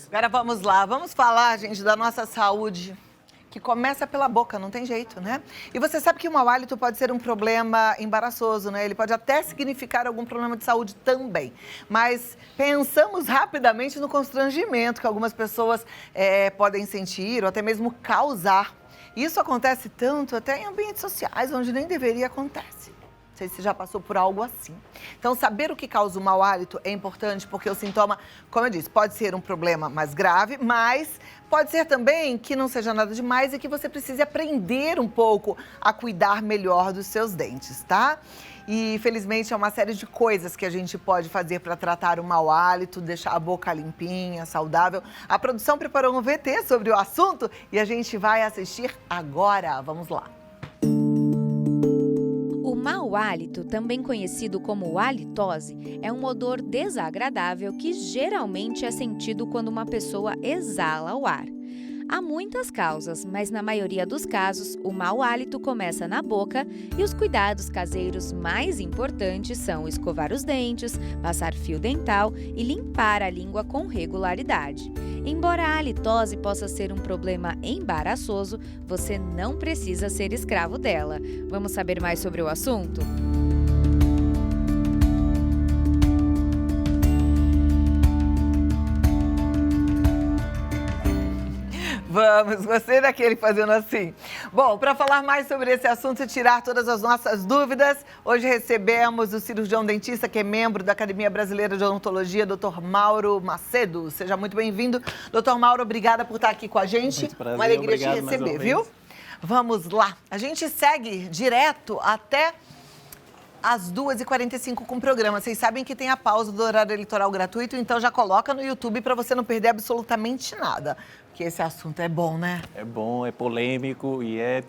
Agora vamos lá, vamos falar, gente, da nossa saúde, que começa pela boca, não tem jeito, né? E você sabe que o mau hálito pode ser um problema embaraçoso, né? Ele pode até significar algum problema de saúde também. Mas pensamos rapidamente no constrangimento que algumas pessoas podem sentir ou até mesmo causar. Isso acontece tanto até em ambientes sociais, onde nem deveria acontecer. Não sei se já passou por algo assim. Então, saber o que causa o mau hálito é importante porque o sintoma, como eu disse, pode ser um problema mais grave, mas pode ser também que não seja nada demais e que você precise aprender um pouco a cuidar melhor dos seus dentes, tá? E, felizmente, é uma série de coisas que a gente pode fazer para tratar o mau hálito, deixar a boca limpinha, saudável. A produção preparou um VT sobre o assunto e a gente vai assistir agora. Vamos lá. O mau hálito, também conhecido como halitose, é um odor desagradável que geralmente é sentido quando uma pessoa exala o ar. Há muitas causas, mas na maioria dos casos, o mau hálito começa na boca e os cuidados caseiros mais importantes são escovar os dentes, passar fio dental e limpar a língua com regularidade. Embora a halitose possa ser um problema embaraçoso, você não precisa ser escravo dela. Vamos saber mais sobre o assunto? Vamos, gostei daquele fazendo assim. Bom, para falar mais sobre esse assunto e tirar todas as nossas dúvidas, hoje recebemos o cirurgião dentista que é membro da Academia Brasileira de Odontologia, Dr. Mauro Macedo. Seja muito bem-vindo. Dr. Mauro, obrigada por estar aqui com a gente. Muito prazer, uma alegria obrigado te receber, mais uma viu? vez. Vamos lá. A gente segue direto até às 2h45 com o programa. Vocês sabem que tem a pausa do horário eleitoral gratuito, então já coloca no YouTube para você não perder absolutamente nada. Porque esse assunto é bom, né? É bom, é polêmico e é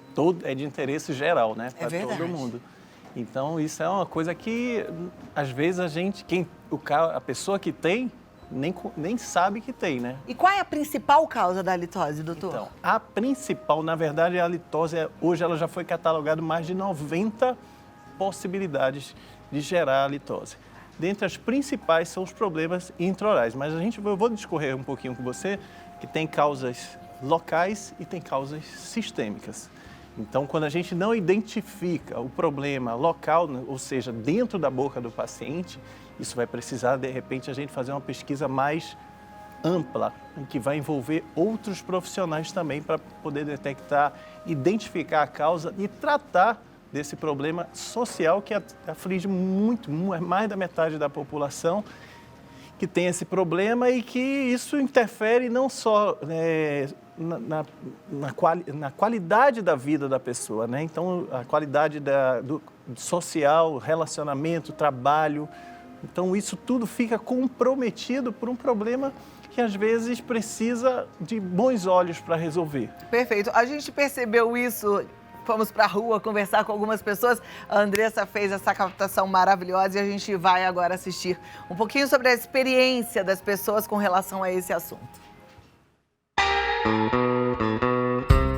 de interesse geral, né? Para todo mundo. Então, isso é uma coisa que, às vezes, a pessoa que tem, nem sabe que tem, né? E qual é a principal causa da halitose, doutor? Então, a principal, na verdade, a halitose, hoje ela já foi catalogada mais de 90 possibilidades de gerar halitose. Dentre as principais são os problemas intraorais, mas eu vou discorrer um pouquinho com você que tem causas locais e tem causas sistêmicas. Então, quando a gente não identifica o problema local, ou seja, dentro da boca do paciente, isso vai precisar, de repente, a gente fazer uma pesquisa mais ampla, em que vai envolver outros profissionais também para poder detectar, identificar a causa e tratar desse problema social que aflige mais da metade da população que tem esse problema e que isso interfere não só na qualidade da vida da pessoa, né? Então, a qualidade do social, relacionamento, trabalho. Então, isso tudo fica comprometido por um problema que, às vezes, precisa de bons olhos para resolver. Perfeito. A gente percebeu isso. Fomos para a rua conversar com algumas pessoas. A Andressa fez essa captação maravilhosa e a gente vai agora assistir um pouquinho sobre a experiência das pessoas com relação a esse assunto.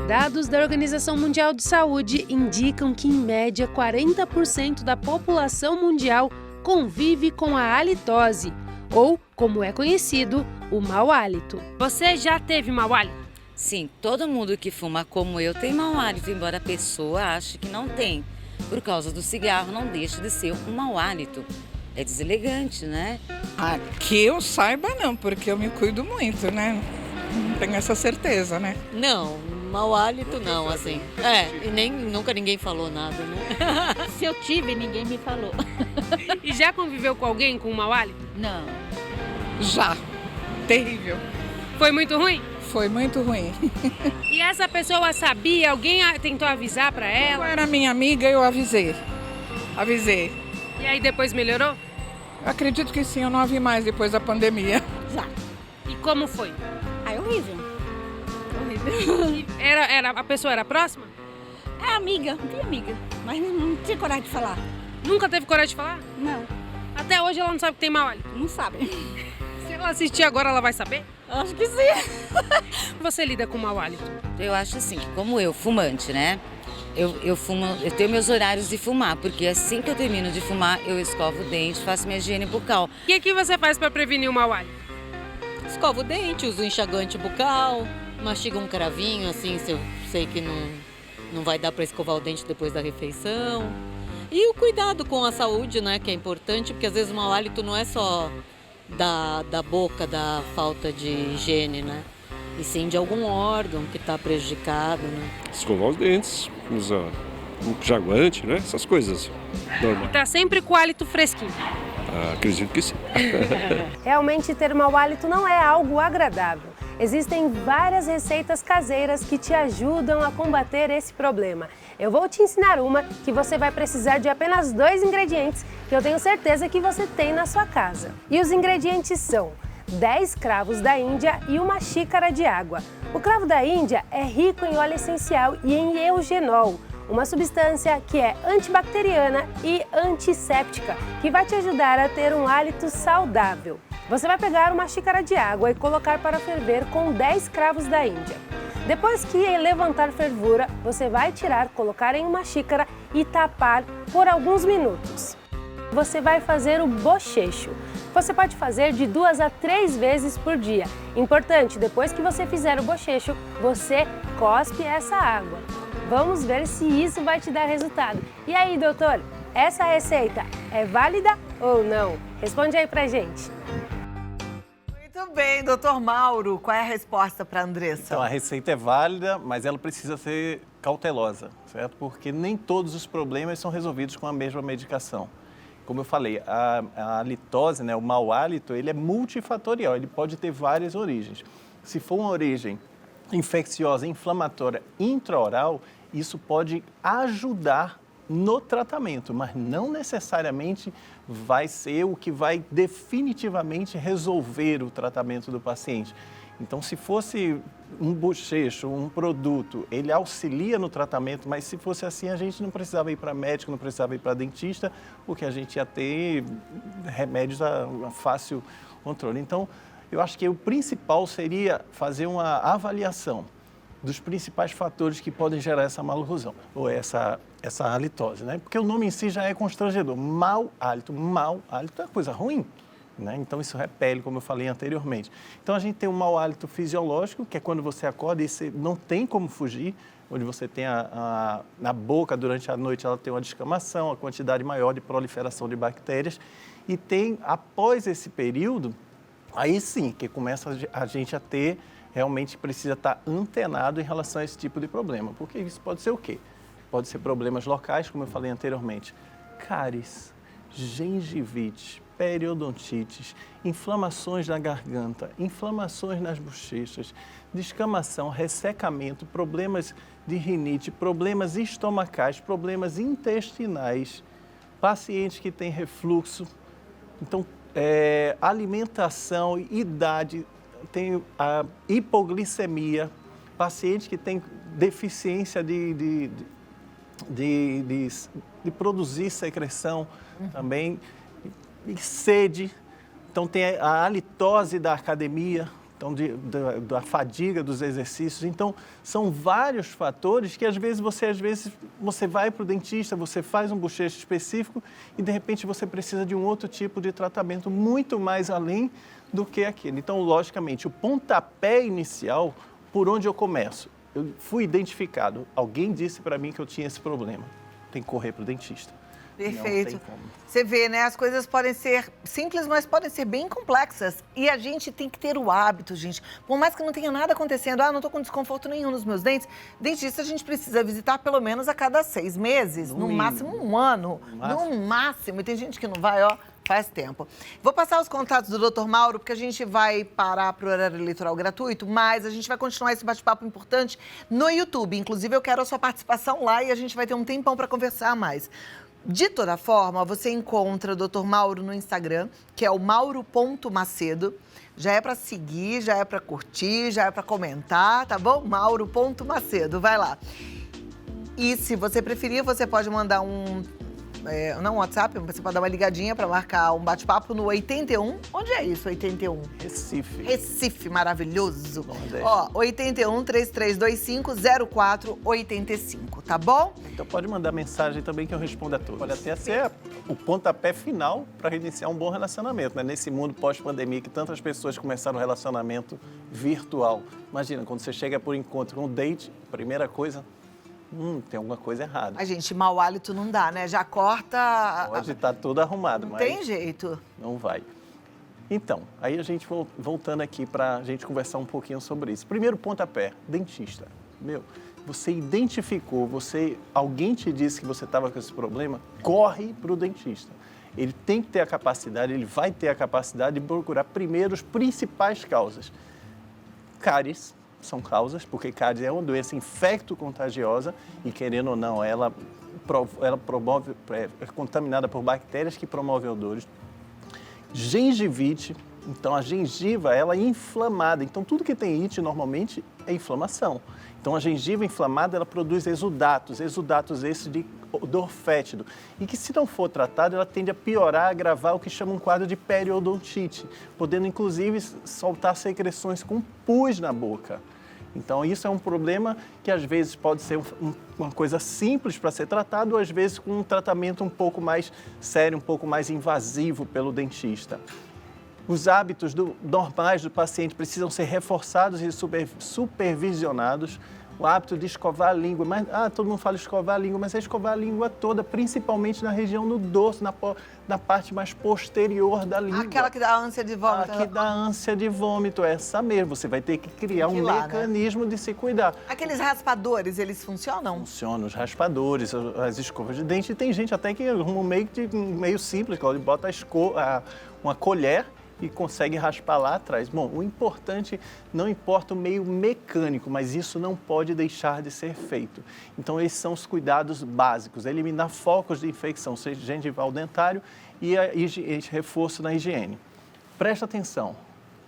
Dados da Organização Mundial de Saúde indicam que, em média, 40% da população mundial convive com a halitose, ou, como é conhecido, o mau hálito. Você já teve mau hálito? Sim, todo mundo que fuma como eu tem mau hálito, embora a pessoa ache que não tem. Por causa do cigarro, não deixa de ser um mau hálito. É deselegante, né? Que eu saiba não, porque eu me cuido muito, né? Não tenho essa certeza, né? Não, mau hálito não, assim. E nunca ninguém falou nada, né? Se eu tive, ninguém me falou. E já conviveu com alguém com mau hálito? Não. Já. Terrível. Foi muito ruim? Foi muito ruim. E essa pessoa sabia? Alguém tentou avisar pra ela? Como era minha amiga, eu avisei. E aí depois melhorou? Eu acredito que sim, eu não a vi mais depois da pandemia. Já. E como foi? É horrível. A pessoa era próxima? É amiga, minha amiga. Mas não tinha coragem de falar. Nunca teve coragem de falar? Não. Até hoje ela não sabe que tem mau hálito? Não sabe. Se ela assistir agora, ela vai saber? Acho que sim. Você lida com mau hálito? Eu acho assim, que como eu, fumante, né? Eu fumo, eu tenho meus horários de fumar, porque assim que eu termino de fumar, eu escovo o dente, faço minha higiene bucal. O que você faz para prevenir o mau hálito? escova o dente, usa o enxaguante bucal, mastiga um cravinho, assim, se eu sei que não vai dar para escovar o dente depois da refeição. E o cuidado com a saúde, né, que é importante, porque às vezes o mau hálito não é só da boca, da falta de higiene, né? E sim de algum órgão que está prejudicado, né? Escovar os dentes, usar um enxaguante, né? Essas coisas normais. Tá sempre com o hálito fresquinho. Acredito que sim. Realmente ter mau hálito não é algo agradável. Existem várias receitas caseiras que te ajudam a combater esse problema. Eu vou te ensinar uma que você vai precisar de apenas 2 ingredientes que eu tenho certeza que você tem na sua casa. E os ingredientes são 10 cravos da Índia e 1 xícara de água. O cravo da Índia é rico em óleo essencial e em eugenol, uma substância que é antibacteriana e antisséptica, que vai te ajudar a ter um hálito saudável. Você vai pegar 1 xícara de água e colocar para ferver com 10 cravos da Índia. Depois que levantar fervura, você vai tirar, colocar em 1 xícara e tapar por alguns minutos. Você vai fazer o bochecho. Você pode fazer de 2 a 3 vezes por dia. Importante, depois que você fizer o bochecho, você cospe essa água. Vamos ver se isso vai te dar resultado. E aí, doutor, essa receita é válida ou não? Responde aí pra gente. Muito bem, doutor Mauro, qual é a resposta para a Andressa? Então, a receita é válida, mas ela precisa ser cautelosa, certo? Porque nem todos os problemas são resolvidos com a mesma medicação. Como eu falei, a halitose, né, o mau hálito, ele é multifatorial, ele pode ter várias origens. Se for uma origem infecciosa, inflamatória, intraoral, isso pode ajudar no tratamento, mas não necessariamente vai ser o que vai definitivamente resolver o tratamento do paciente. Então, se fosse um bochecho, um produto, ele auxilia no tratamento, mas se fosse assim, a gente não precisava ir para médico, não precisava ir para dentista, porque a gente ia ter remédios a fácil controle. Então, eu acho que o principal seria fazer uma avaliação dos principais fatores que podem gerar essa maloclusão, ou essa halitose, né? Porque o nome em si já é constrangedor. Mau hálito é coisa ruim, né? Então isso repele, como eu falei anteriormente. Então a gente tem um mau hálito fisiológico, que é quando você acorda e você não tem como fugir, onde você tem na boca durante a noite ela tem uma descamação, a quantidade maior de proliferação de bactérias, e tem, após esse período, aí sim que começa a gente a ter, realmente precisa estar antenado em relação a esse tipo de problema. Porque isso pode ser o quê? Pode ser problemas locais, como eu falei anteriormente, cáries, gengivite, periodontites, inflamações na garganta, inflamações nas bochechas, descamação, ressecamento, problemas de rinite, problemas estomacais, problemas intestinais, pacientes que têm refluxo. Então, alimentação, idade, tem a hipoglicemia, paciente que tem deficiência de produzir secreção também, e sede. Então, tem a halitose da academia, então, da fadiga dos exercícios. Então, são vários fatores que, às vezes, você vai para o dentista, você faz um bochecho específico e, de repente, você precisa de um outro tipo de tratamento muito mais além do que aquilo. Então, logicamente, o pontapé inicial, por onde eu começo? Eu fui identificado, alguém disse para mim que eu tinha esse problema. Tem que correr para o dentista. Perfeito. Você vê, né? As coisas podem ser simples, mas podem ser bem complexas. E a gente tem que ter o hábito, gente. Por mais que não tenha nada acontecendo, não estou com desconforto nenhum nos meus dentes, dentista a gente precisa visitar pelo menos a cada 6 meses, no máximo 1 ano. No máximo. E tem gente que não vai, faz tempo. Vou passar os contatos do Dr. Mauro, porque a gente vai parar para o horário eleitoral gratuito, mas a gente vai continuar esse bate-papo importante no YouTube. Inclusive, eu quero a sua participação lá e a gente vai ter um tempão para conversar mais. De toda forma, você encontra o Dr. Mauro no Instagram, que é o mauro.macedo. Já é para seguir, já é para curtir, já é para comentar, tá bom? Mauro.macedo, vai lá. E se você preferir, você pode mandar um não WhatsApp, você pode dar uma ligadinha para marcar um bate-papo no 81. Onde é isso, 81? Recife. Recife, maravilhoso. Nordeste. Ó, 81 3325 0485, tá bom? Então pode mandar mensagem também que eu respondo a todos. Pode até ser o pontapé final para iniciar um bom relacionamento, né? Nesse mundo pós-pandemia que tantas pessoas começaram um relacionamento virtual. Imagina, quando você chega por encontro com um date, primeira coisa, tem alguma coisa errada. A gente, mau hálito não dá, né? Já corta... Pode estar tudo arrumado, Não mas tem jeito. não vai. Então, aí a gente voltando aqui para a gente conversar um pouquinho sobre isso. Primeiro pontapé, dentista. Você identificou, alguém te disse que você estava com esse problema, corre para o dentista. Ele tem que ter a capacidade, ele vai ter a capacidade de procurar primeiro as principais causas. Cáries são causas, porque cáries é uma doença infecto-contagiosa e, querendo ou não, ela promove, é contaminada por bactérias que promovem odores. Gengivite, então a gengiva ela é inflamada, então tudo que tem ite normalmente é inflamação. Então a gengiva inflamada ela produz exudatos esses de odor fétido e que se não for tratado ela tende a piorar, agravar o que chama um quadro de periodontite, podendo inclusive soltar secreções com pus na boca. Então isso é um problema que às vezes pode ser uma coisa simples para ser tratado, ou às vezes com um tratamento um pouco mais sério, um pouco mais invasivo pelo dentista. Os hábitos normais do paciente precisam ser reforçados e supervisionados. O hábito de escovar a língua, todo mundo fala escovar a língua, mas é escovar a língua toda, principalmente na região do dorso, na parte mais posterior da língua. Aquela que dá ânsia de vômito. A que dá ânsia de vômito, essa mesmo. Você vai ter que criar um mecanismo de se cuidar. Aqueles raspadores, eles funcionam? Funcionam, os raspadores, as escovas de dente. E tem gente até que arruma um meio simples, que bota uma colher e consegue raspar lá atrás. Bom, o importante, não importa o meio mecânico, mas isso não pode deixar de ser feito. Então, esses são os cuidados básicos. Eliminar focos de infecção, seja gengival dentário e reforço na higiene. Presta atenção.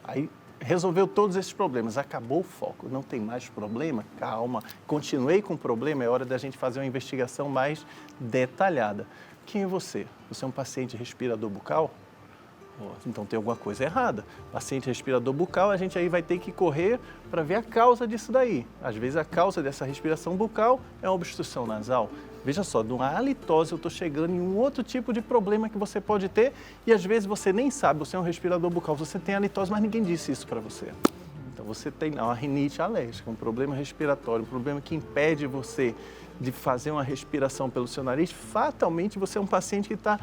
Aí, resolveu todos esses problemas, acabou o foco, não tem mais problema? Calma, continuei com o problema, é hora da gente fazer uma investigação mais detalhada. Quem é você? Você é um paciente respirador bucal? Então tem alguma coisa errada. Paciente respirador bucal, a gente aí vai ter que correr para ver a causa disso daí. Às vezes a causa dessa respiração bucal é uma obstrução nasal. Veja só, de uma halitose eu estou chegando em um outro tipo de problema que você pode ter e às vezes você nem sabe, você é um respirador bucal, você tem halitose, mas ninguém disse isso para você. Então você tem uma rinite alérgica, um problema respiratório, um problema que impede você de fazer uma respiração pelo seu nariz, fatalmente você é um paciente que está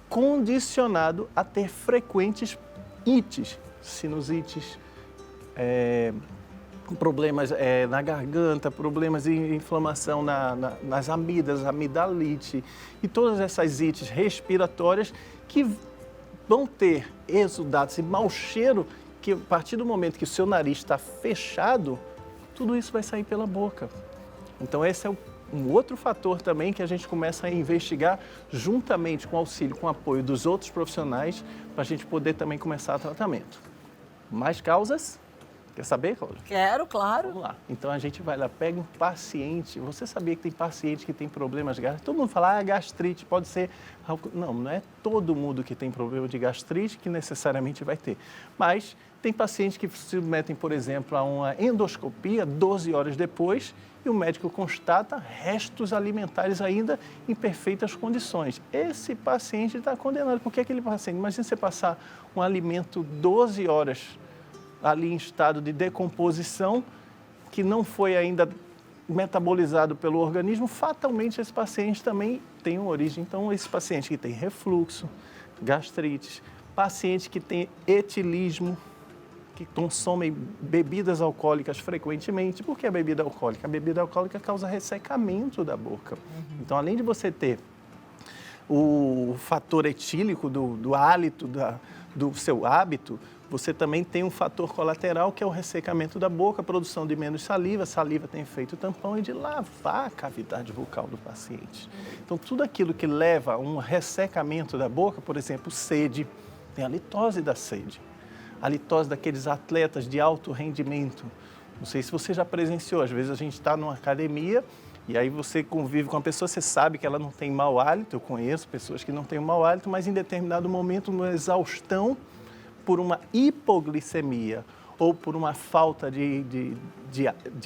condicionado a ter frequentes ites, sinusites, problemas na garganta, problemas de inflamação nas amidas, amidalite e todas essas ites respiratórias que vão ter exudatos e mau cheiro que a partir do momento que o seu nariz está fechado, tudo isso vai sair pela boca. Então esse é um outro fator também que a gente começa a investigar juntamente com o auxílio, com o apoio dos outros profissionais, para a gente poder também começar o tratamento. Mais causas? Quer saber, Cláudia? Quero, claro. Vamos lá. Então a gente vai lá, pega um paciente. Você sabia que tem paciente que tem problemas gástricos? Todo mundo fala, gastrite, pode ser... Não é todo mundo que tem problema de gastrite que necessariamente vai ter. Mas tem pacientes que se submetem, por exemplo, a uma endoscopia 12 horas depois e o médico constata restos alimentares ainda em perfeitas condições. Esse paciente está condenado. Porque aquele paciente, imagina você passar um alimento 12 horas ali em estado de decomposição, que não foi ainda metabolizado pelo organismo, fatalmente esse paciente também tem uma origem. Então, esse paciente que tem refluxo, gastrite, paciente que tem etilismo, que consomem bebidas alcoólicas frequentemente. Por que a bebida alcoólica? A bebida alcoólica causa ressecamento da boca. Então, além de você ter o fator etílico do hálito, do seu hábito, você também tem um fator colateral que é o ressecamento da boca, a produção de menos saliva. A saliva tem efeito tampão e de lavar a cavidade bucal do paciente. Então, tudo aquilo que leva a um ressecamento da boca, por exemplo, sede, tem a litose da sede. A litose daqueles atletas de alto rendimento. Não sei se você já presenciou, às vezes a gente está numa academia E aí você convive com a pessoa, você sabe que ela não tem mau hálito. Eu conheço pessoas que não têm mau hálito, mas em determinado momento, uma exaustão por uma hipoglicemia ou por uma falta de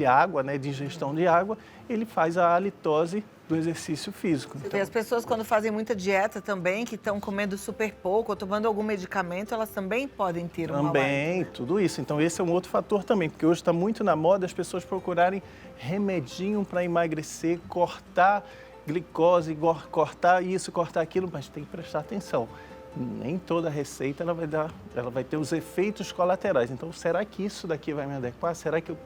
água, né, de ingestão de água, ele faz a halitose do exercício físico. Você vê, as pessoas quando fazem muita dieta também, que estão comendo super pouco ou tomando algum medicamento, elas também podem ter um mau hálito. Tudo isso. Então esse é um outro fator também, porque hoje está muito na moda as pessoas procurarem remedinho para emagrecer, cortar glicose, cortar isso, cortar aquilo, mas tem que prestar atenção. Nem toda receita ela vai ter os efeitos colaterais. Então, será que isso daqui vai me adequar? Será que eu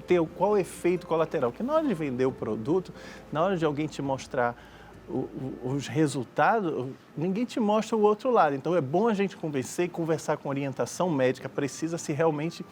tenho qual efeito colateral? Porque na hora de vender o produto, na hora de alguém te mostrar os resultados, ninguém te mostra o outro lado. Então, é bom a gente conversar com orientação médica, precisa se realmente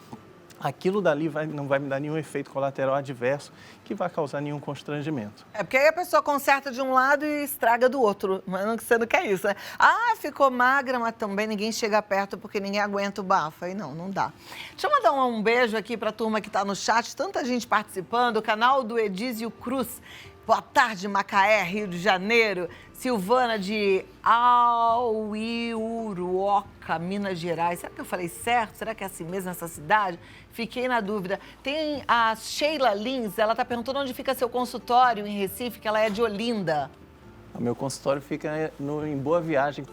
aquilo dali não vai me dar nenhum efeito colateral adverso que vai causar nenhum constrangimento. É porque aí a pessoa conserta de um lado e estraga do outro, mas você não quer isso, né? Ah, ficou magra, mas também ninguém chega perto porque ninguém aguenta o bafo. Aí não dá. Deixa eu mandar um beijo aqui para a turma que está no chat, tanta gente participando, o canal do Edísio Cruz. Boa tarde, Macaé, Rio de Janeiro. Silvana de Auiuruoca, Minas Gerais. Será que eu falei certo? Será que é assim mesmo essa cidade? Fiquei na dúvida. Tem a Sheila Lins, ela está perguntando onde fica seu consultório em Recife, que ela é de Olinda. O meu consultório fica em Boa Viagem,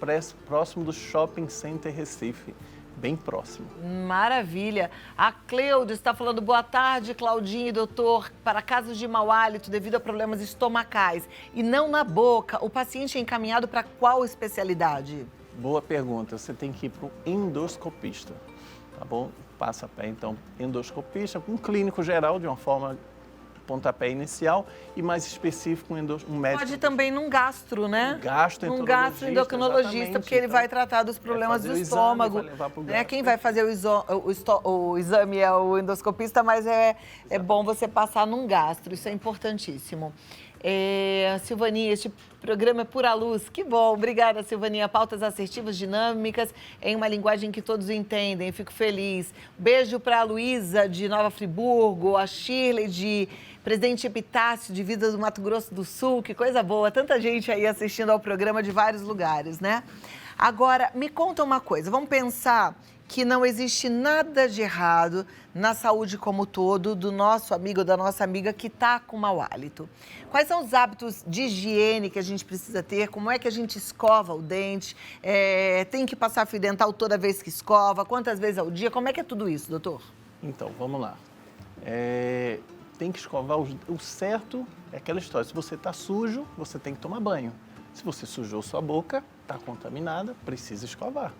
próximo do Shopping Center Recife. Bem próximo. Maravilha. A Cleude está falando, boa tarde, Claudinha e doutor. Para casos de mau hálito devido a problemas estomacais e não na boca, o paciente é encaminhado para qual especialidade? Boa pergunta. Você tem que ir para um endoscopista, tá bom? Passa a pé, então, endoscopista, um clínico geral, de uma forma pontapé inicial e mais específico um médico. Pode também num gastro, né? Um gastroendocrinologista, porque ele vai tratar dos problemas do estômago. Quem vai fazer o exame é o endoscopista, mas é bom você passar num gastro, isso é importantíssimo. Silvaninha, este programa é pura luz. Que bom, obrigada, Silvaninha. Pautas assertivas, dinâmicas, em uma linguagem que todos entendem. Fico feliz. Beijo para a Luísa, de Nova Friburgo, a Shirley, de Presidente Epitácio, de Vida do Mato Grosso do Sul. Que coisa boa. Tanta gente aí assistindo ao programa de vários lugares, né? Agora, me conta uma coisa. Vamos pensar que não existe nada de errado na saúde como todo do nosso amigo ou da nossa amiga que está com mau hálito. Quais são os hábitos de higiene que a gente precisa ter? Como é que a gente escova o dente? Tem que passar fio dental toda vez que escova? Quantas vezes ao dia? Como é que é tudo isso, doutor? Então, vamos lá. Tem que escovar o certo, é aquela história. Se você está sujo, você tem que tomar banho. Se você sujou sua boca, está contaminada, precisa escovar.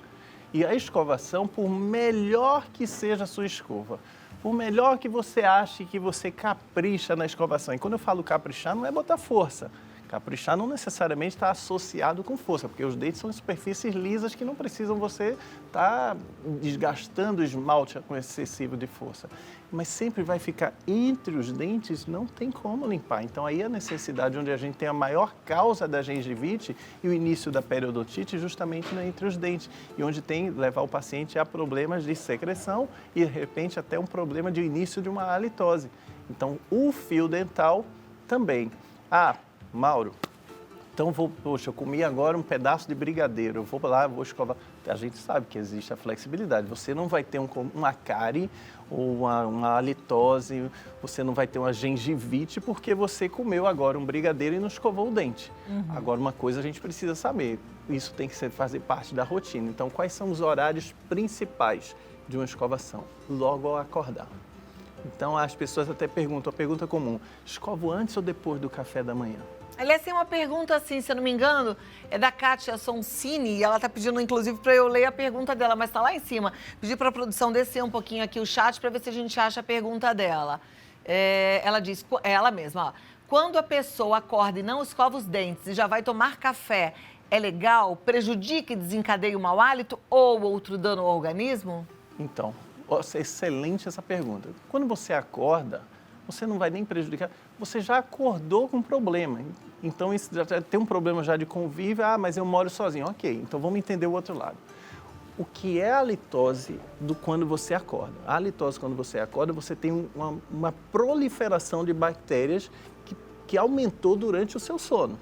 E a escovação, por melhor que seja a sua escova, por melhor que você ache que você capricha na escovação, e quando eu falo caprichar, não é botar força. Caprichar não necessariamente está associado com força, porque os dentes são superfícies lisas que não precisam você estar desgastando o esmalte com excessivo de força. Mas sempre vai ficar entre os dentes, não tem como limpar. Então aí a necessidade onde a gente tem a maior causa da gengivite e o início da periodontite justamente entre os dentes. E onde levar o paciente a problemas de secreção e de repente até um problema de início de uma halitose. Então o fio dental também. Mauro, então eu comi agora um pedaço de brigadeiro, eu vou lá, vou escovar. A gente sabe que existe a flexibilidade, você não vai ter uma cárie ou uma halitose, você não vai ter uma gengivite porque você comeu agora um brigadeiro e não escovou o dente. Agora, uma coisa a gente precisa saber, isso tem que fazer parte da rotina. Então, quais são os horários principais de uma escovação? Logo ao acordar. Então, as pessoas até perguntam, a pergunta comum, escovo antes ou depois do café da manhã? Aliás, tem uma pergunta assim, se eu não me engano, é da Kátia Sonsini, e ela está pedindo, inclusive, para eu ler a pergunta dela, mas está lá em cima. Pedi para a produção descer um pouquinho aqui o chat para ver se a gente acha a pergunta dela. Ela diz, ela mesma, ó, quando a pessoa acorda e não escova os dentes e já vai tomar café, é legal? Prejudica e desencadeia o mau hálito ou outro dano ao organismo? Então, excelente essa pergunta. Quando você acorda, você não vai nem prejudicar, você já acordou com problema. Então, isso já tem um problema já de convívio, mas eu moro sozinho. Ok, então vamos entender o outro lado. O que é a halitose quando você acorda? A halitose, quando você acorda, você tem uma proliferação de bactérias que aumentou durante o seu sono.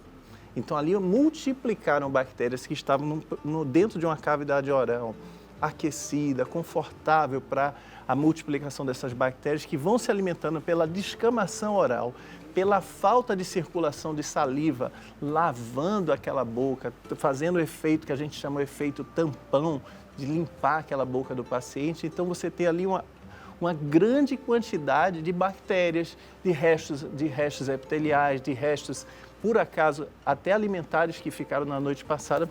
Então, ali multiplicaram bactérias que estavam dentro de uma cavidade oral aquecida, confortável para a multiplicação dessas bactérias que vão se alimentando pela descamação oral, pela falta de circulação de saliva, lavando aquela boca, fazendo o efeito que a gente chama de efeito tampão, de limpar aquela boca do paciente. Então, você tem ali uma grande quantidade de bactérias, de restos epiteliais, de restos, por acaso, até alimentares que ficaram na noite passada.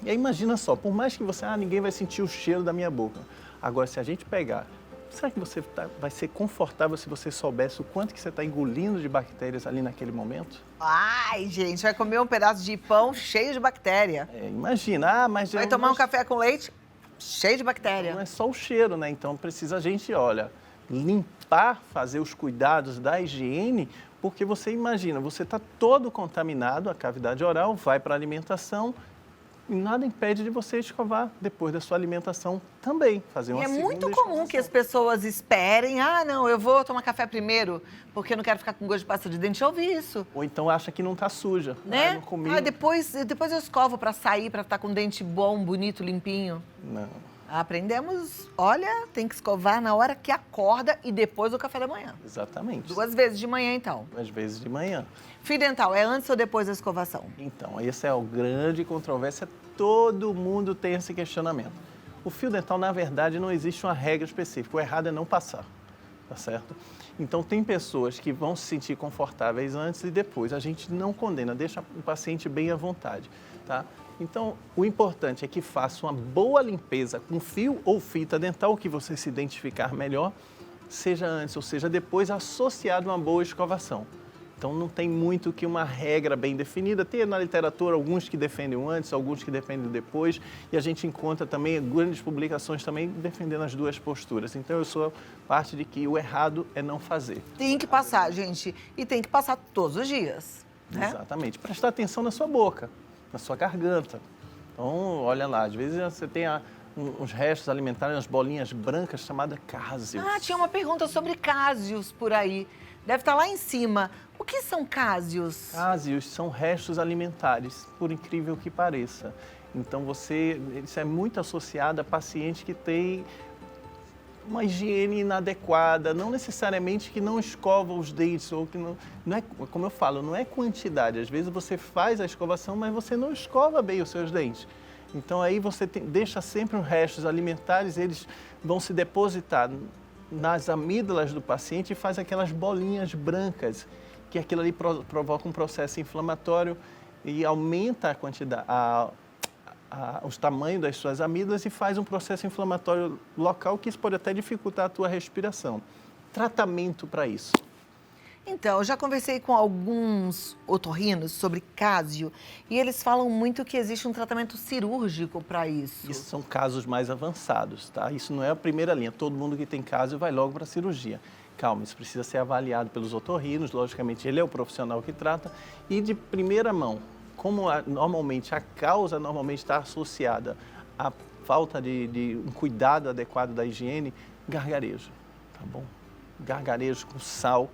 E aí, imagina só, por mais que você, ninguém vai sentir o cheiro da minha boca. Agora, se a gente pegar, será que você vai ser confortável se você soubesse o quanto que você está engolindo de bactérias ali naquele momento? Ai, gente, vai comer um pedaço de pão cheio de bactéria. Imagina, mas... Vai tomar um café com leite cheio de bactéria. Não é só o cheiro, né? Então, precisa a gente, limpar, fazer os cuidados da higiene, porque você imagina, você está todo contaminado, a cavidade oral vai para a alimentação, e nada impede de você escovar depois da sua alimentação também, fazer uma segunda muito comum que as pessoas esperem, não, eu vou tomar café primeiro, porque eu não quero ficar com gosto de pasta de dente. Eu ouvi isso. Ou então acha que não está suja. Né? Não comi. Depois eu escovo para sair, para estar com o dente bom, bonito, limpinho. Não. Aprendemos, olha, tem que escovar na hora que acorda e depois do café da manhã. Exatamente. 2 vezes de manhã, então. 2 vezes de manhã. Fio dental, é antes ou depois da escovação? Então, essa é a grande controvérsia, todo mundo tem esse questionamento. O fio dental, na verdade, não existe uma regra específica, o errado é não passar, tá certo? Então, tem pessoas que vão se sentir confortáveis antes e depois, a gente não condena, deixa o paciente bem à vontade, tá? Então, o importante é que faça uma boa limpeza com fio ou fita dental, que você se identificar melhor, seja antes ou seja depois, associado a uma boa escovação. Então, não tem muito que uma regra bem definida. Tem na literatura alguns que defendem o antes, alguns que defendem o depois, e a gente encontra também grandes publicações também defendendo as duas posturas. Então, eu sou parte de que o errado é não fazer. Tem que passar, gente, e tem que passar todos os dias, né? Exatamente. Prestar atenção na sua boca, na sua garganta. Então, olha lá, às vezes você tem uns restos alimentares, umas bolinhas brancas chamadas cásios. Tinha uma pergunta sobre cásios por aí. Deve estar lá em cima. O que são cásios? Cásios são restos alimentares, por incrível que pareça. Então, isso é muito associado a paciente que tem uma higiene inadequada, não necessariamente que não escova os dentes, ou que não é, como eu falo, não é quantidade. Às vezes você faz a escovação, mas você não escova bem os seus dentes. Então aí você deixa sempre os restos alimentares, eles vão se depositar nas amígdalas do paciente e faz aquelas bolinhas brancas, que aquilo ali provoca um processo inflamatório e aumenta a quantidade, os tamanhos das suas amígdalas e faz um processo inflamatório local que isso pode até dificultar a tua respiração. Tratamento para isso. Então, eu já conversei com alguns otorrinos sobre cásio e eles falam muito que existe um tratamento cirúrgico para isso. Isso são casos mais avançados, tá? Isso não é a primeira linha. Todo mundo que tem cásio vai logo para a cirurgia. Calma, isso precisa ser avaliado pelos otorrinos, logicamente ele é o profissional que trata e de primeira mão. Como normalmente a causa está associada à falta de um cuidado adequado da higiene, gargarejo, tá bom? Gargarejo com sal,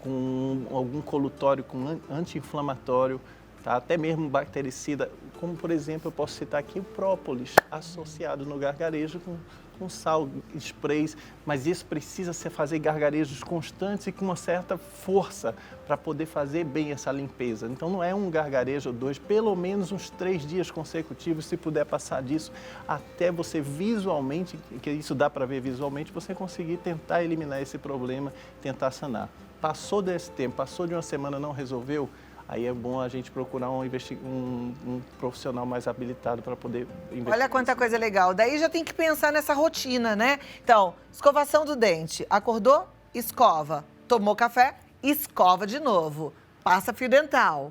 com algum colutório, com anti-inflamatório, tá? Até mesmo bactericida, como por exemplo eu posso citar aqui o própolis, associado no gargarejo com sal, sprays, mas isso precisa ser fazer gargarejos constantes e com uma certa força para poder fazer bem essa limpeza. Então não é um gargarejo ou 2, pelo menos uns 3 dias consecutivos, se puder passar disso, até você visualmente, que isso dá para ver visualmente, você conseguir tentar eliminar esse problema, tentar sanar. Passou desse tempo, passou de uma semana, não resolveu, aí é bom a gente procurar um profissional mais habilitado para poder investigar. Olha quanta coisa legal. Daí já tem que pensar nessa rotina, né? Então, escovação do dente. Acordou? Escova. Tomou café? Escova de novo. Passa fio dental.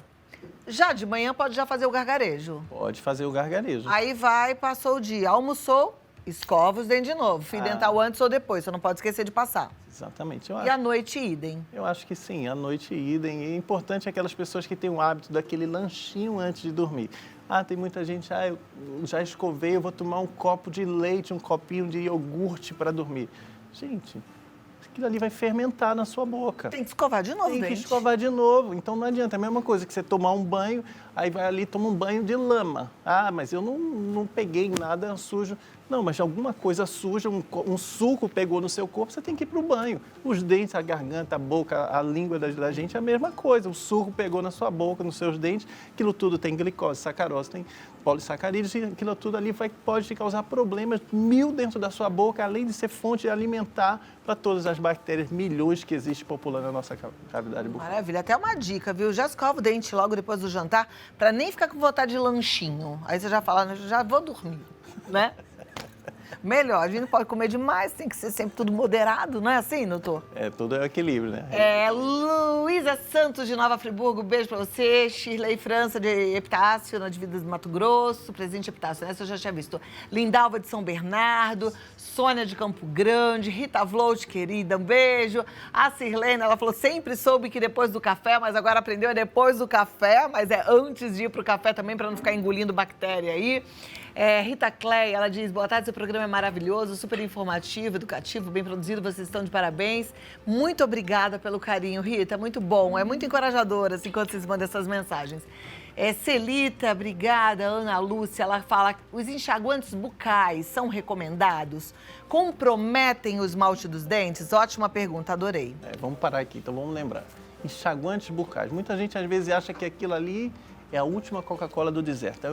Já de manhã pode já fazer o gargarejo. Pode fazer o gargarejo. Aí passou o dia. Almoçou? Escova os dentes de novo. Fio dental antes ou depois. Você não pode esquecer de passar. Exatamente. E à noite, idem? Eu acho que sim, à noite, idem. E é importante aquelas pessoas que têm o hábito daquele lanchinho antes de dormir. Tem muita gente, eu já escovei, eu vou tomar um copo de leite, um copinho de iogurte para dormir. Gente, aquilo ali vai fermentar na sua boca. Tem que escovar de novo, Tem que dente. escovar de novo. Então não adianta. É a mesma coisa que você tomar um banho, aí vai ali e toma um banho de lama. Ah, mas eu não peguei nada sujo. Não, mas alguma coisa suja, um suco pegou no seu corpo, você tem que ir para o banho. Os dentes, a garganta, a boca, a língua da gente é a mesma coisa. O suco pegou na sua boca, nos seus dentes, aquilo tudo tem glicose, sacarose, tem polissacarídeos, e aquilo tudo ali pode te causar problemas mil dentro da sua boca, além de ser fonte alimentar para todas as bactérias, milhões que existem populando a nossa cavidade bucal. Maravilha. Até uma dica, viu? Já escova o dente logo depois do jantar, para nem ficar com vontade de lanchinho. Aí você já fala, já vou dormir, né? Melhor, a gente não pode comer demais, tem que ser sempre tudo moderado, não é assim, doutor? Tudo é o equilíbrio, né? Luísa Santos de Nova Friburgo, beijo pra você. Shirley França de Epitácio, na Divisa do Mato Grosso, presente Epitácio, né? Essa eu já tinha visto. Lindalva de São Bernardo, Sônia de Campo Grande, Rita Vlout, querida, um beijo. A Sirlene, ela falou, sempre soube que depois do café, mas agora aprendeu é depois do café, mas é antes de ir pro café também, pra não ficar engolindo bactéria aí. Rita Clay, ela diz, boa tarde, seu programa é maravilhoso, super informativo, educativo, bem produzido, vocês estão de parabéns. Muito obrigada pelo carinho, Rita, muito bom, é muito encorajador, assim, quando vocês mandam essas mensagens. Celita, obrigada. Ana Lúcia, ela fala, os enxaguantes bucais são recomendados? Comprometem o esmalte dos dentes? Ótima pergunta, adorei. Vamos parar aqui, então vamos lembrar. Enxaguantes bucais, muita gente às vezes acha que aquilo ali é a última Coca-Cola do deserto,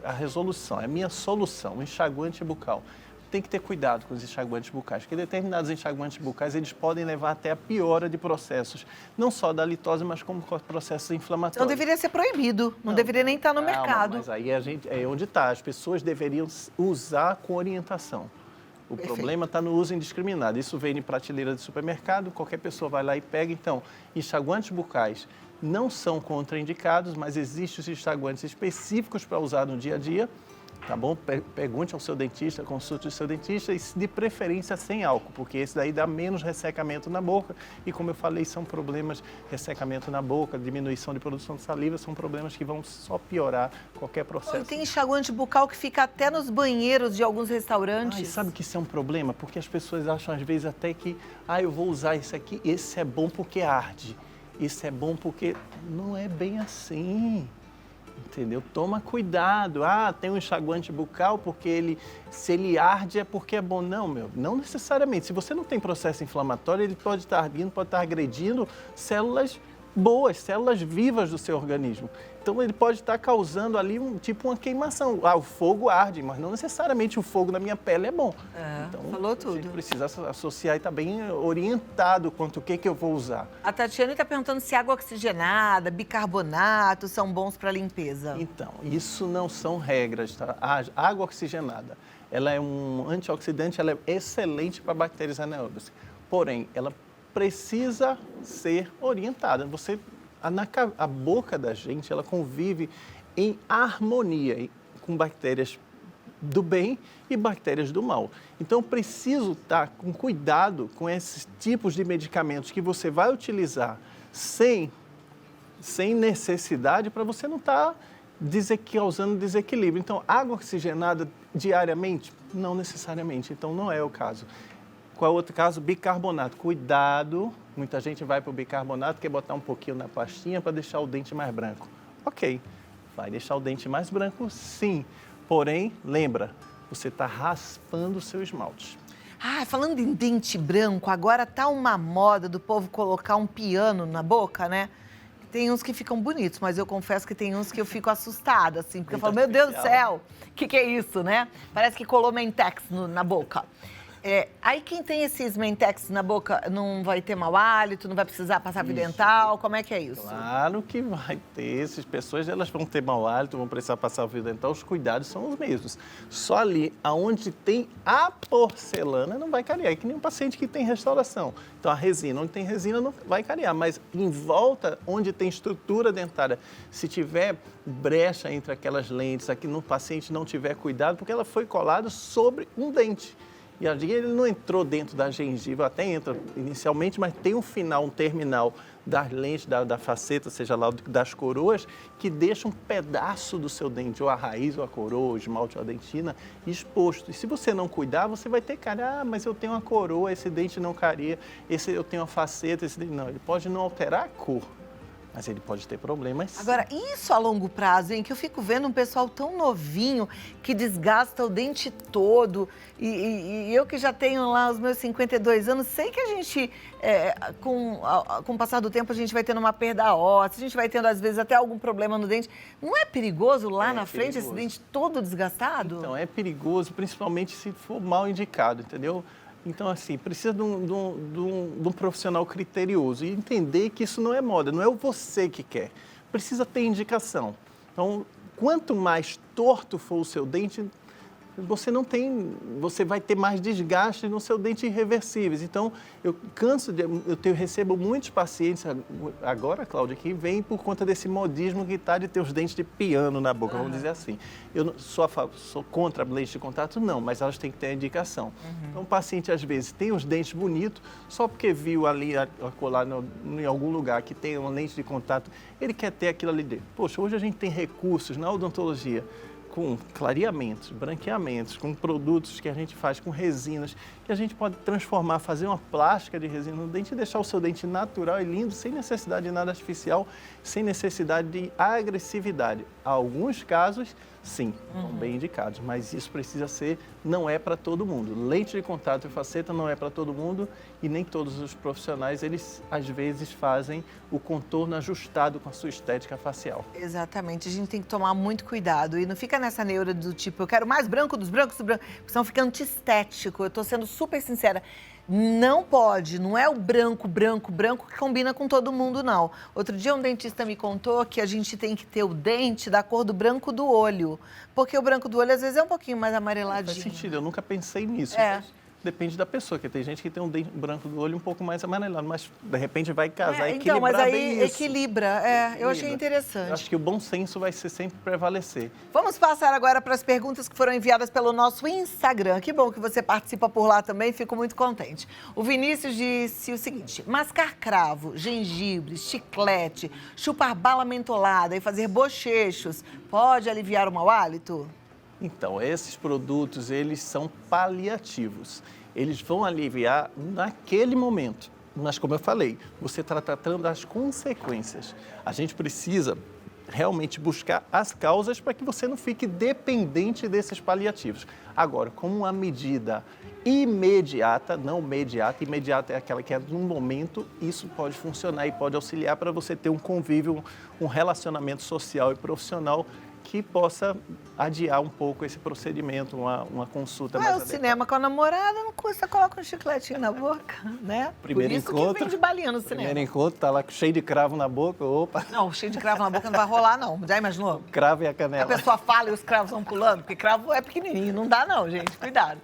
a resolução, é a minha solução, o enxaguante bucal. Tem que ter cuidado com os enxaguantes bucais, porque determinados enxaguantes bucais, eles podem levar até a piora de processos, não só da litose, mas como processos inflamatórios. Então deveria ser proibido, não deveria nem estar no mercado. Mas aí é onde está, as pessoas deveriam usar com orientação. O problema está no uso indiscriminado. Isso vem em prateleira de supermercado, qualquer pessoa vai lá e pega. Então, enxaguantes bucais não são contraindicados, mas existem os enxaguantes específicos para usar no dia a dia, tá bom? Pergunte ao seu dentista, consulte o seu dentista e de preferência sem álcool, porque esse daí dá menos ressecamento na boca e, como eu falei, são problemas, ressecamento na boca, diminuição de produção de saliva, são problemas que vão só piorar qualquer processo. E tem enxaguante bucal que fica até nos banheiros de alguns restaurantes. E sabe que isso é um problema? Porque as pessoas acham às vezes até que, eu vou usar isso aqui, esse é bom porque arde. Isso é bom porque não é bem assim, entendeu? Toma cuidado. Tem um enxaguante bucal porque se ele arde é porque é bom. Não, não necessariamente. Se você não tem processo inflamatório, ele pode estar ardendo, pode estar agredindo células boas, células vivas do seu organismo. Então, ele pode estar causando ali uma queimação. O fogo arde, mas não necessariamente o fogo na minha pele é bom. Então, falou tudo. A gente precisa associar e estar bem orientado quanto o que eu vou usar. A Tatiana está perguntando se água oxigenada, bicarbonato são bons para limpeza. Então, isso não são regras, tá? A água oxigenada, ela é um antioxidante, ela é excelente para bactérias anaeróbias. Porém, ela precisa ser orientada. A boca da gente, ela convive em harmonia com bactérias do bem e bactérias do mal. Então, preciso estar com cuidado com esses tipos de medicamentos que você vai utilizar sem necessidade para você não estar causando desequilíbrio. Então, água oxigenada diariamente? Não necessariamente. Então, não é o caso. Qual é o outro caso? Bicarbonato. Cuidado, muita gente vai para o bicarbonato, quer botar um pouquinho na pastinha para deixar o dente mais branco. Ok, vai deixar o dente mais branco, sim. Porém, lembra, você está raspando o seu esmalte. Falando em dente branco, agora tá uma moda do povo colocar um piano na boca, né? Tem uns que ficam bonitos, mas eu confesso que tem uns que eu fico assustada, assim, porque eu falo, meu Deus do céu, o que é isso, né? Parece que colou Mentex na boca. Aí quem tem esses Mentex na boca não vai ter mau hálito, não vai precisar passar fio dental, como é que é isso? Claro que vai ter, essas pessoas elas vão ter mau hálito, vão precisar passar fio dental, os cuidados são os mesmos. Só ali, aonde tem a porcelana, não vai cariar, é que nem um paciente que tem restauração. Então a resina, onde tem resina não vai cariar, mas em volta, onde tem estrutura dentária, se tiver brecha entre aquelas lentes, aqui no paciente não tiver cuidado, porque ela foi colada sobre um dente. E ali ele não entrou dentro da gengiva, até entra inicialmente, mas tem um final, um terminal das lentes, da faceta, seja lá das coroas, que deixa um pedaço do seu dente, ou a raiz, ou a coroa, o esmalte, ou a dentina, exposto. E se você não cuidar, você vai ter cara, mas eu tenho uma coroa, esse dente não caria, eu tenho uma faceta, esse dente... Não, ele pode não alterar a cor, mas ele pode ter problemas. Agora, isso a longo prazo, hein? Que eu fico vendo um pessoal tão novinho que desgasta o dente todo. E eu que já tenho lá os meus 52 anos, sei que a gente, com o passar do tempo, a gente vai tendo uma perda óssea, a gente vai tendo, às vezes, até algum problema no dente. Não é perigoso lá na frente esse dente todo desgastado? Então, é perigoso, principalmente se for mal indicado, entendeu? Então, assim, precisa de um profissional criterioso e entender que isso não é moda, não é você que quer. Precisa ter indicação. Então, quanto mais torto for o seu dente, você vai ter mais desgaste no seu dente irreversíveis. Então, eu recebo muitos pacientes agora, Cláudia, que vêm por conta desse modismo que está de ter os dentes de piano na boca, vamos dizer assim. Eu não sou contra a lente de contato, não, mas elas têm que ter a indicação. Então, o paciente, às vezes, tem os dentes bonitos, só porque viu ali, colar em algum lugar que tem uma lente de contato, ele quer ter aquilo ali dentro. Poxa, hoje a gente tem recursos na odontologia, com clareamentos, branqueamentos, com produtos que a gente faz com resinas, que a gente pode transformar, fazer uma plástica de resina no dente e deixar o seu dente natural e lindo, sem necessidade de nada artificial, sem necessidade de agressividade. Há alguns casos, sim, são bem indicados, mas isso precisa ser, não é para todo mundo. Lente de contato e faceta não é para todo mundo e nem todos os profissionais, eles às vezes fazem o contorno ajustado com a sua estética facial. Exatamente, a gente tem que tomar muito cuidado e não fica nessa neura do tipo, eu quero mais branco dos brancos, porque senão fica antiestético. Eu estou sendo super sincera. Não pode, não é o branco que combina com todo mundo, não. Outro dia um dentista me contou que a gente tem que ter o dente da cor do branco do olho, porque o branco do olho às vezes é um pouquinho mais amareladinho. Faz sentido, eu nunca pensei nisso. Mas depende da pessoa, porque tem gente que tem um dente branco do olho um pouco mais amarelado, mas de repente vai casar e equilibrar então, mas aí bem isso. Equilibra, eu achei interessante. Eu acho que o bom senso vai ser sempre prevalecer. Vamos passar agora para as perguntas que foram enviadas pelo nosso Instagram. Que bom que você participa por lá também, fico muito contente. O Vinícius disse o seguinte: mascar cravo, gengibre, chiclete, chupar bala mentolada e fazer bochechos pode aliviar o mau hálito? Então, esses produtos, eles são paliativos. Eles vão aliviar naquele momento. Mas, como eu falei, você está tratando das consequências. A gente precisa realmente buscar as causas para que você não fique dependente desses paliativos. Agora, como uma medida imediata, não imediata, imediata é aquela que é no momento, isso pode funcionar e pode auxiliar para você ter um convívio, um relacionamento social e profissional que possa adiar um pouco esse procedimento, uma consulta mais adequada. Cinema com a namorada, não custa, coloca um chicletinho na boca, né? Primeiro Por isso encontro, que vem de balinha no cinema. Primeiro encontro, tá lá cheio de cravo na boca, opa. Não, cheio de cravo na boca não vai rolar, não. Já imaginou? Cravo e a canela. A pessoa fala e os cravos vão pulando, porque cravo é pequenininho, não dá não, gente, cuidado.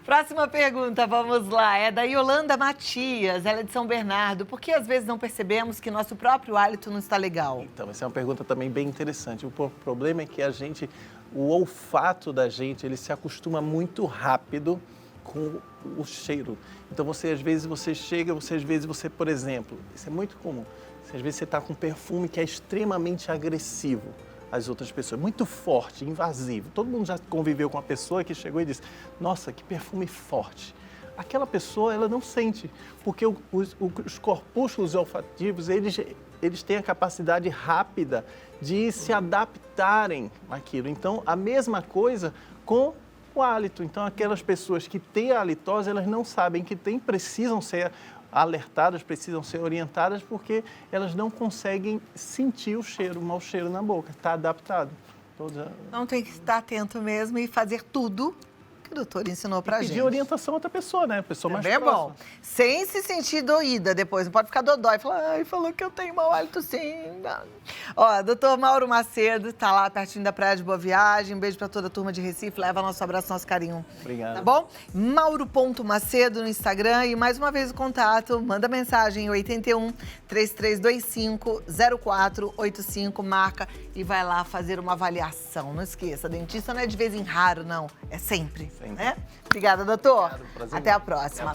Próxima pergunta, vamos lá, é da Yolanda Matias, ela é de São Bernardo. Por que às vezes não percebemos que nosso próprio hálito não está legal? Então, essa é uma pergunta também bem interessante. O problema é que o olfato da gente, ele se acostuma muito rápido com o cheiro. Então, às vezes você chega, por exemplo, isso é muito comum, às vezes você está com um perfume que é extremamente agressivo às outras pessoas, muito forte, invasivo. Todo mundo já conviveu com uma pessoa que chegou e disse, nossa, que perfume forte. Aquela pessoa, ela não sente, porque os corpúsculos olfativos, eles têm a capacidade rápida de se adaptarem àquilo. Então, a mesma coisa com o hálito. Então, aquelas pessoas que têm a halitose, elas não sabem que têm, precisam ser alertadas, precisam ser orientadas, porque elas não conseguem sentir o cheiro, o mau cheiro na boca. Está adaptado. Não, tem que estar atento mesmo e fazer tudo que o doutor ensinou pra gente. Pedir orientação a outra pessoa, né? A pessoa mais próxima. É bom. Sem se sentir doída depois. Não pode ficar dodói. Falar, ai, falou que eu tenho mau hálito sim. Ó, doutor Mauro Macedo, tá lá pertinho da Praia de Boa Viagem. Um beijo pra toda a turma de Recife. Leva nosso abraço, nosso carinho. Obrigado. Tá bom? Mauro.macedo no Instagram. E mais uma vez o contato. Manda mensagem 81-3325-0485. Marca e vai lá fazer uma avaliação. Não esqueça, dentista não é de vez em raro, não. É sempre. né? Obrigada, doutor. Obrigado, prazer Até a enorme. próxima. Até a próxima.